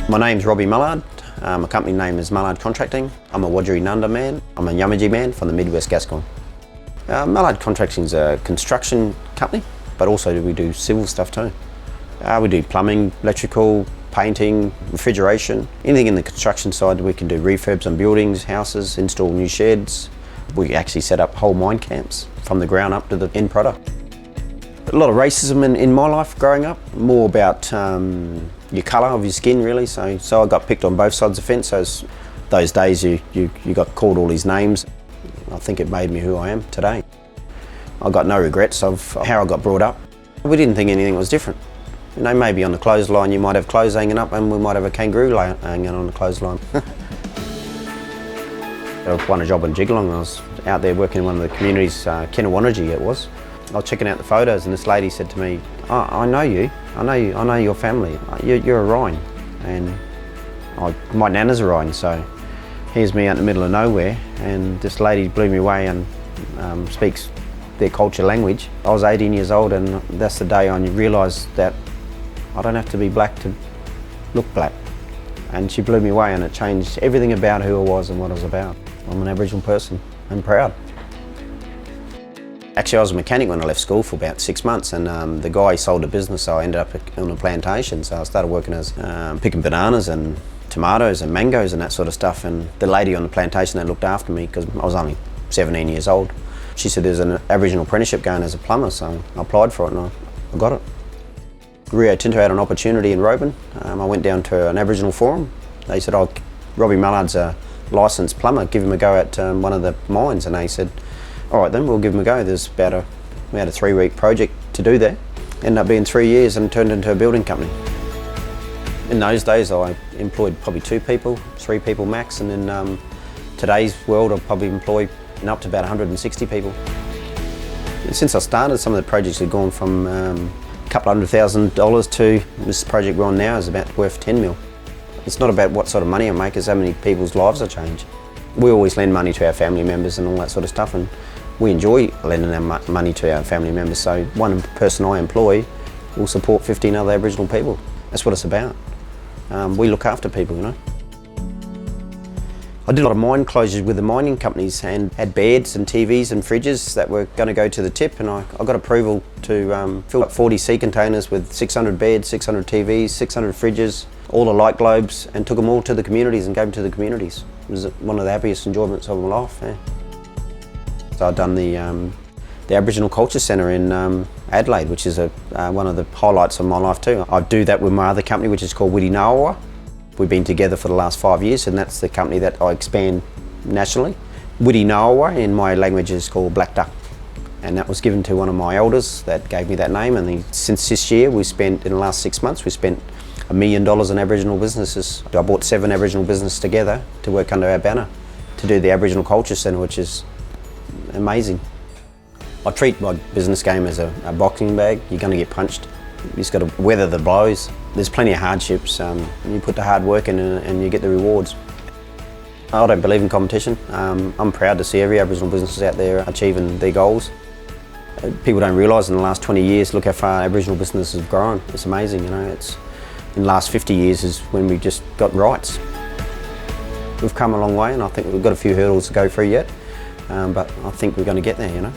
My name's Robby Mallard. My company name is Mallard Contracting. I'm a Wadjuri Nunda man. I'm a Yamatji man from the Midwest Gascoyne. Mallard Contracting is a construction company, but also we do civil stuff too. We do plumbing, electrical, painting, refrigeration, anything in the construction side. We can do refurbs on buildings, houses, install new sheds. We actually set up whole mine camps from the ground up to the end product. A lot of racism in my life growing up, more about your colour of your skin really, so I got picked on both sides of the fence. So those days you got called all these names. I think it made me who I am today. I got no regrets of how I got brought up. We didn't think anything was different. You know, maybe on the clothesline you might have clothes hanging up and we might have a kangaroo hanging on the clothesline. I won a job in Jigalong. I was out there working in one of the communities, Kennewannerji it was. I was checking out the photos and this lady said to me, "Oh, I know you. I know your family. You're a Rhine." And my nana's a Rhine, so here's me out in the middle of nowhere, and this lady blew me away and speaks their culture language. I was 18 years old, and that's the day I realised that I don't have to be black to look black. And she blew me away, and it changed everything about who I was and what I was about. I'm an Aboriginal person and proud. Actually, I was a mechanic when I left school for about 6 months, and the guy sold a business, so I ended up on a plantation. So I started working as picking bananas and tomatoes and mangoes and that sort of stuff. And the lady on the plantation that looked after me, because I was only 17 years old, she said there's an Aboriginal apprenticeship going as a plumber, so I applied for it and I got it. Rio Tinto had an opportunity in Robyn. I went down to an Aboriginal forum. They said, "Oh, Robby Mallard's a licensed plumber, give him a go at one of the mines." And they said, "All right then, we'll give him a go." There's we had a 3-week project to do that. Ended up being 3 years and turned into a building company. In those days I employed probably 2 people, 3 people max, and in today's world I'll probably employ up to about 160 people. And since I started, some of the projects have gone from a couple $100,000 to this project we're on now is about worth 10 mil. It's not about what sort of money I make, it's how many people's lives I change. We always lend money to our family members and all that sort of stuff, and we enjoy lending our money to our family members. So one person I employ will support 15 other Aboriginal people. That's what it's about. We look after people, you know. I did a lot of mine closures with the mining companies and had beds and TVs and fridges that were going to go to the tip, and I got approval to fill up 40 sea containers with 600 beds, 600 TVs, 600 fridges, all the light globes, and took them all to the communities and gave them to the communities. It was one of the happiest enjoyments of my life. Yeah. So I've done the Aboriginal Culture Centre in Adelaide, which is one of the highlights of my life too. I do that with my other company, which is called Widi Nawa. We've been together for the last 5 years, and that's the company that I expand nationally. Widi Nawa in my language is called Black Duck, and that was given to one of my elders that gave me that name. And since this year, in the last 6 months, we spent $1 million in Aboriginal businesses. I brought 7 Aboriginal businesses together to work under our banner to do the Aboriginal Culture Centre, which is amazing. I treat my business game as a boxing bag. You're going to get punched. You just got to weather the blows. There's plenty of hardships. You put the hard work in and you get the rewards. I don't believe in competition. I'm proud to see every Aboriginal business out there achieving their goals. People don't realise in the last 20 years, look how far Aboriginal businesses have grown. It's amazing, you know. In the last 50 years is when we just got rights. We've come a long way, and I think we've got a few hurdles to go through yet, but I think we're going to get there, you know.